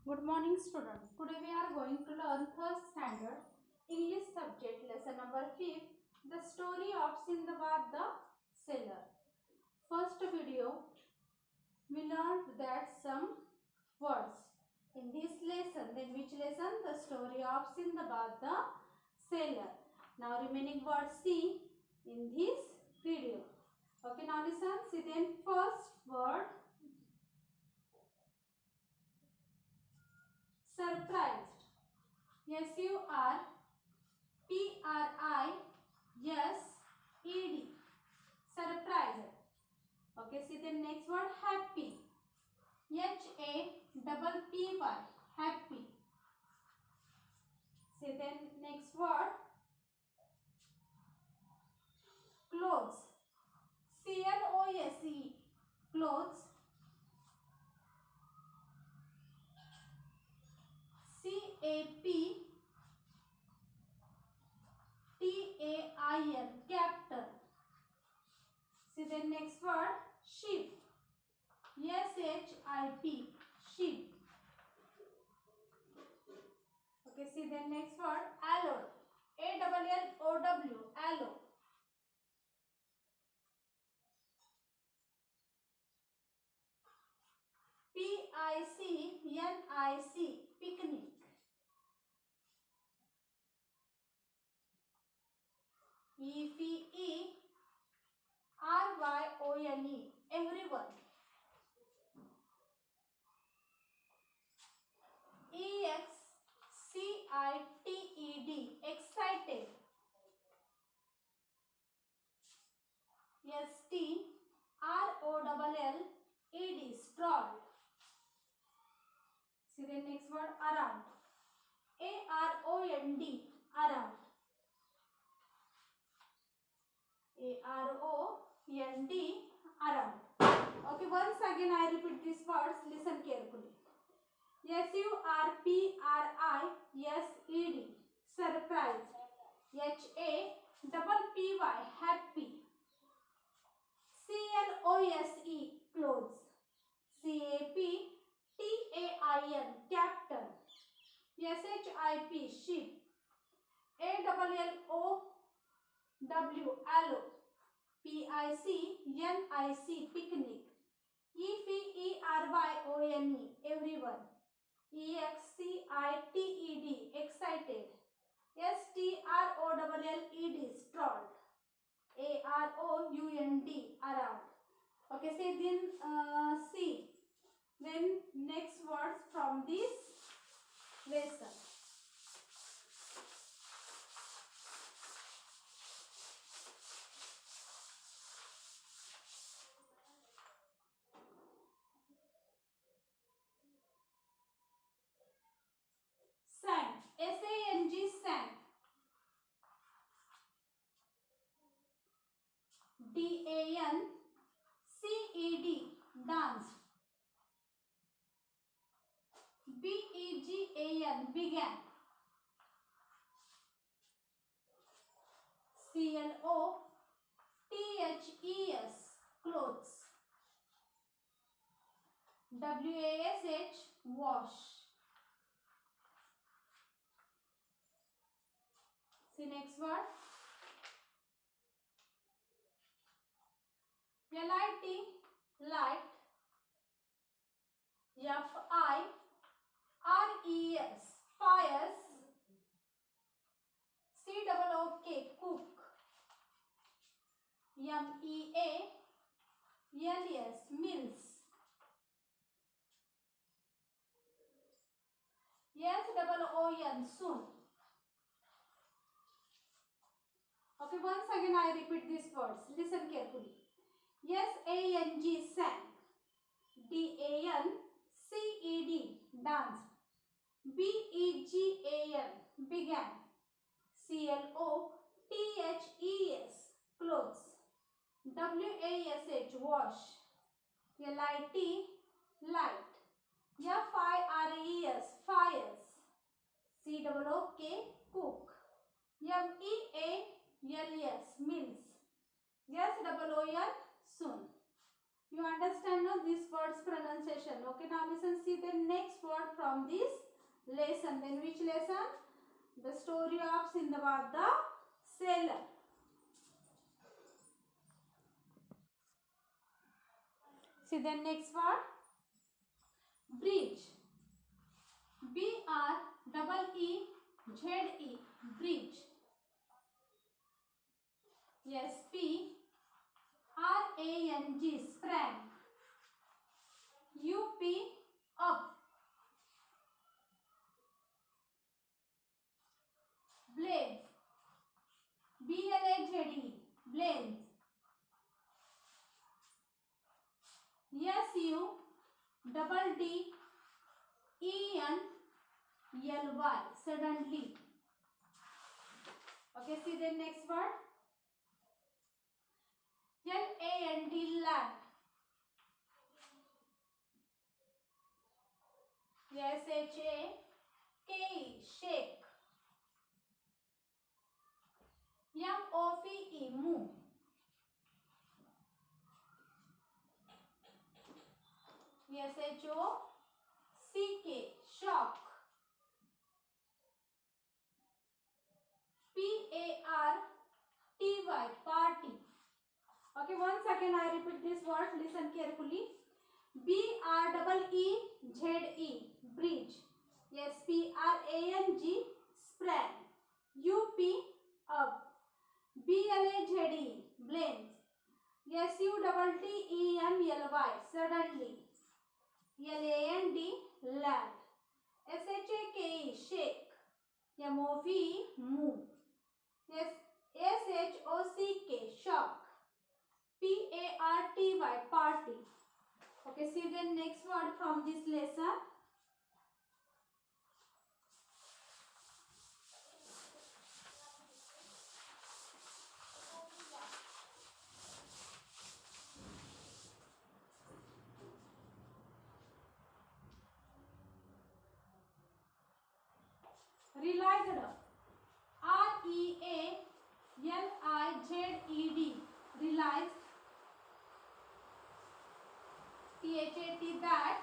Good morning students. Today we are going to learn third standard English subject lesson number 5, the story of Sindbad the Sailor. First video we learned that some words in this lesson. Then which lesson? The story of Sindbad the Sailor. Now remaining words see in this video. Okay, now listen. See then first word surprised. SURPRISED. Surprised. Okay, see the next word happy. HAPPY. Happy. See the next word clothes. CLOSE. Clothes. CAPTAIN. Captain. See the next word sheep. SHIP. Sheep. Okay, see the next word allow. ALLOW. Allow. PICNIC. Picnic. EVERYONE. Everyone. EXCITED. Excited. STROLLED. Strolled. See the next word around. AROUND. Around. AROUND. Around. Okay, once again I repeat these words. Listen carefully. SURPRISED. Surprised. HAPPY. Happy. CLOSE. Clothes. CAPTAIN. Captain. SHIP. Sheep. ALLOW. Allow. PICNIC. Picnic. EVERYONE. Everyone. EXCITED. Excited. STROLLED. Strolled. AROUND. Around. Okay, say then see. Then next words from this lesson. Sang. SANG. Sang. DANCED. Dance. BEGAN. Began. CLOTHES. Clothes. WASH. Wash. See next word. LIT. Light. FIRES. Fires. COOK. Cook. MEALS. Meals. SOON. Soon. Okay, once again I repeat these words. Listen carefully. SANG. Sang. DANCED. Danced. BEGAN. Began. CLOTHES. Clothes. WASH. Wash. LIT. Light. FIRES. Fires. COOK. Cook. MEALS. Meals. SOON. Soon. You understand now this word's pronunciation. Okay, now listen, see the next word from this lesson. Then which lesson? The story of Sindbad the sailor. See the next word. Bridge. B-R-E-E-Z-E. Bridge. Yes, P-R-A-N-G. Sprang. U-P. Up. Blade. B-L-A-Z-E. Blade. S-U-D-D-E-N-L-Y. Suddenly. Okay, see the next word. L-A-N-D. Land. S-H-A-K-E. Shake. M-O-V-E. Move. S-H-O-C-K. Shock. P-A-R-T-Y. Party. Okay, once again I repeat this word. Listen carefully. B-R-E-E-Z-E. Bridge. S-P-R-A-N-G. Sprang. U-P. Up. B-L-A-Z-E. Blend. S-U-T-T-E-N-L-Y. Suddenly. L-A-N-D. Land. S-H-A-K-E. Shake. M-O-V-E. Move. S-H-O-C-K. Shock. P-A-R-T-Y. Party. Okay, see the next word from this lesson. Realized. R-E-A-L-I-Z-E-D. Realized. T-H-A-T. That.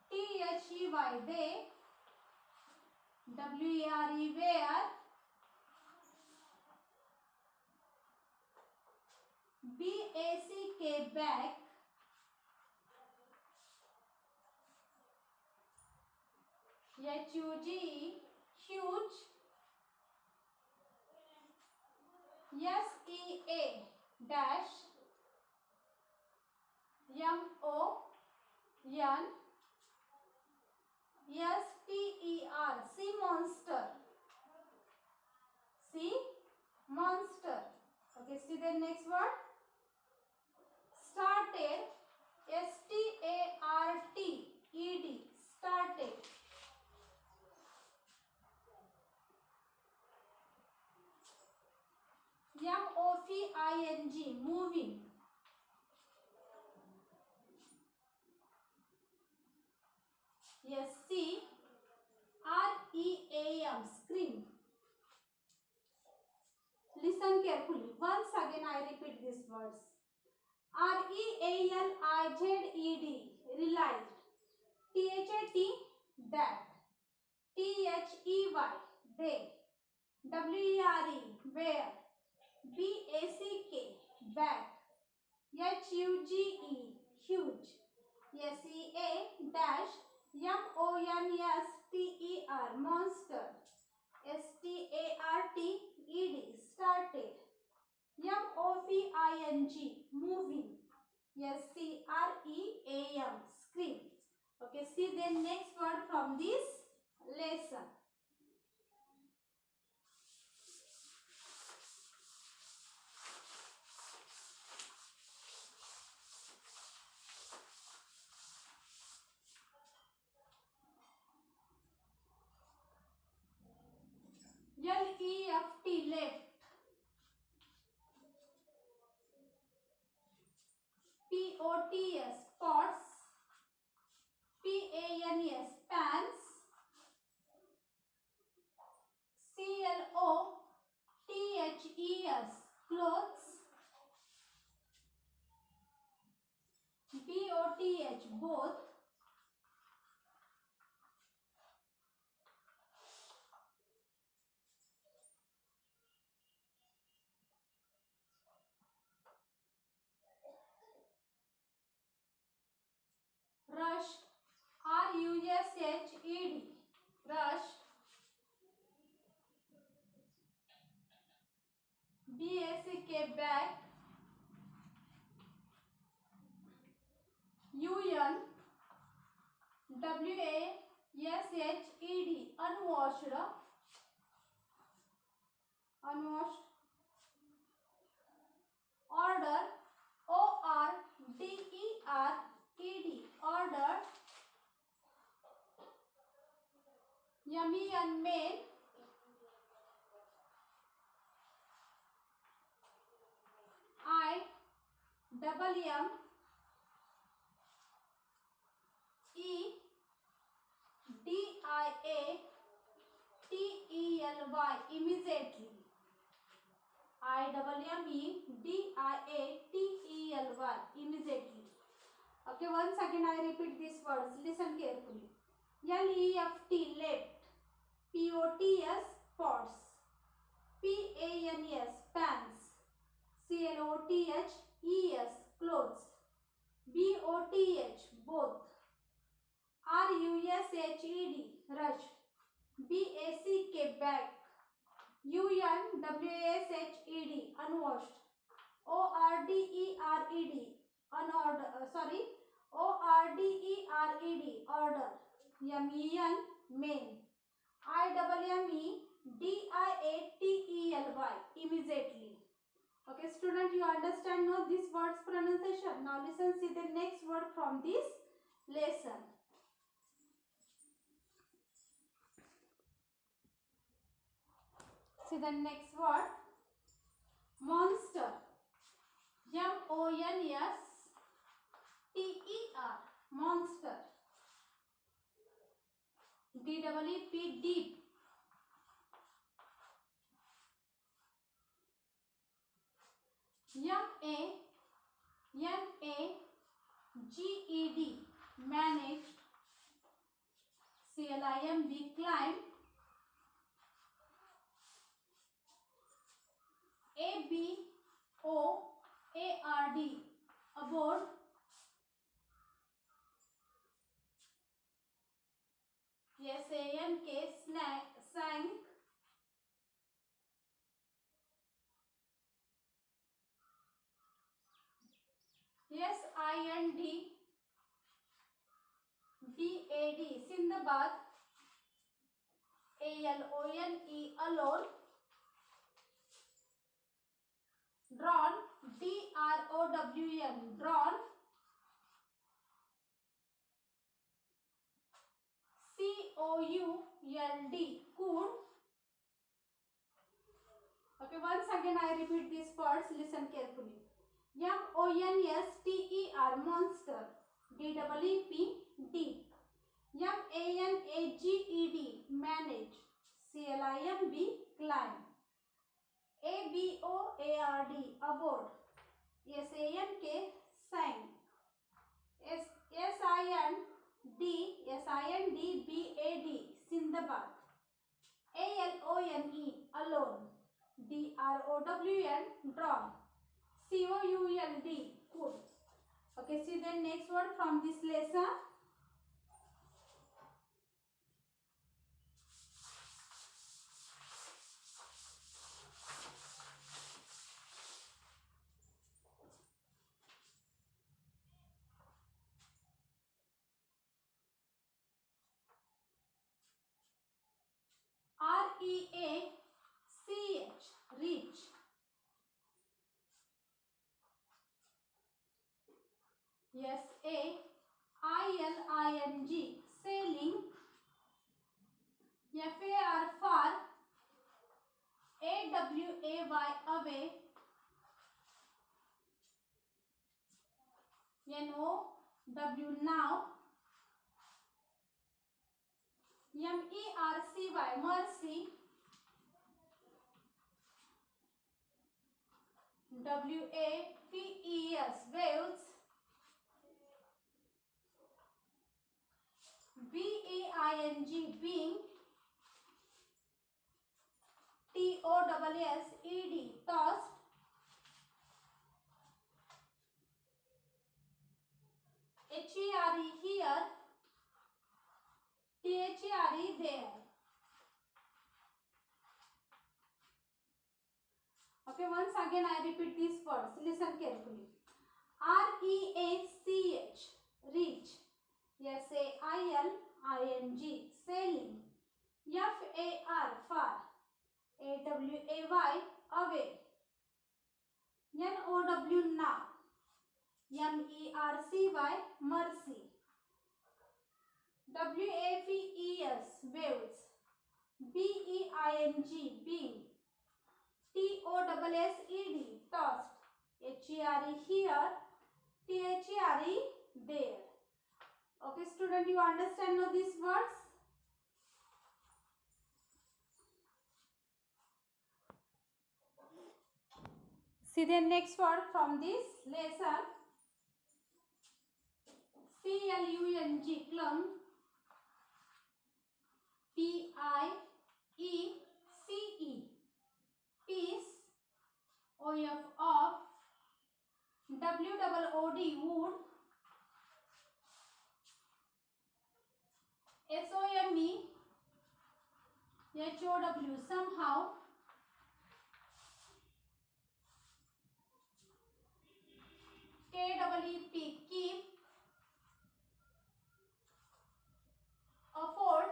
T-H-E-Y. They. W-E-R-E. Where. B-A-C-K. Back. H-U-G-E. Huge. S-E-A. Dash. M-O-N. S-T-E-R. Sea monster. Sea monster. Okay, see the next word. Started. S-T-A-R-T-E-D. Started. M-O-V-I-N-G. Moving. S-C-R-E-A-M. Scream. Listen carefully. Once again I repeat these words. R-E-A-L-I-Z-E-D. Realized. T-H-A-T. That. T-H-E-Y. They. W-E-R-E. Where. B-A-C-K. Back. H-U-G-E. Huge. S-E-A. Dash. M-O-N-S-T-E-R. Monster. S-T-A-R-T-E-D. Started. M-O-V-I-N-G. Moving. S-C-R-E-A-M. Scream. Okay, see the next word from this lesson. L-E-F-T. Left. P-O-T-S. Pots. P-A-N-S. Pans. clothes, BOTH, both. Rushed, RUSHED, rushed. BACK, back. UN, WASHED, unwashed, unwashed. Order, ORDERED, ordered. Yummy and made. IMMEDIATELY, immediately. IMMEDIATELY, immediately. Okay, once again I repeat these words. Listen carefully. LEFT, left. POTS, pots. PANS, pants. CLOTHES, clothes. BOTH, both. RUSHED, rush. BACK, back. UNWASHED, unwashed. ORDERED, ORDERED, order. MEN, main. IMMEDIATELY, immediately. Okay, student, you understand now this word's pronunciation. Now listen, see the next word from this lesson. See the next word. Monster. MONSTER, monster. DEEP, deep. MANAGED, managed. CLIMB, climb. ABOARD, aboard. SANK, sank. SIND, BAD, Sindbad. ALONE, alone. Drawn, DROWN, drawn. COULD, could. Okay, once again I repeat these words. Listen carefully. MONSTER, monster. DEEP, deep. MANAGED, manage. CLIMB, climb. ABOARD, aboard. SANK, sank. SIND, BAD, Sindbad. ALONE, alone. DROWN, drawn. COULD, could. Okay, see the next word from this lesson. REACH, reach. SAILING, sailing. FAR, far. AWAY, away. NOW, now. MERCY, mercy. W-A-V-E-S, waves. B-E-I-N-G, being. T-O-S-S-E-D, tossed. H-E-R-E, here. T-H-E-R-E, there. Okay, once again I repeat these words. Listen carefully. R-E-A-C-H, reach. S-A-I-L-I-N-G, sailing. F-A-R, far. A-W-A-Y, away. N-O-W, now. M-E-R-C-Y, mercy. W-A-V-E-S, waves. B-E-I-N-G, being. T-O-S-S-E-D, tossed. H-E-R-E, here. T-H-E-R-E, there. Okay, student, you understand now these words? See the next word from this lesson. C-L-U-N-G, clung. P-I-E-C-E, peace. O-F, off. W-O-O-D, wood. S-O-M-E, H-O-W, somehow. K-E-E-P, keep. Afloat.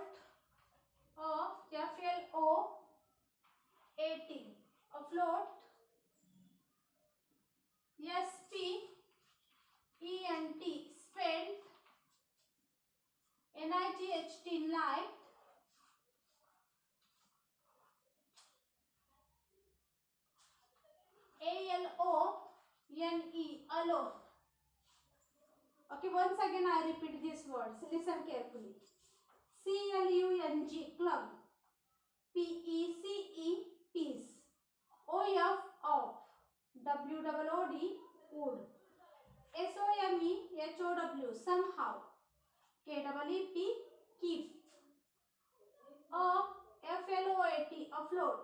F-L-O-A-T, afloat. S-P-E-N-T, spent. N-I-G-H-T, night. A-L-O-N-E, alone. Okay, once again I repeat these words. Listen carefully. C-L-U-N-G, clung. P-E-C-E, peace. O-F, off. W-O-O-D, wood. S-O-M-E-H-O-W, somehow. K-E-E-P, keep. F-L-O-A-T, afloat.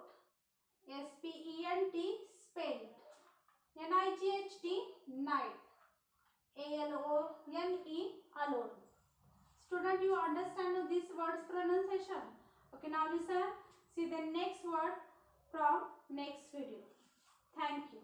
S-P-E-N-T, spent. N-I-G-H-T, night. A-L-O-N-E, alone. Student, you understand this word's pronunciation? Okay, now listen. See the next word from next video. Thank you.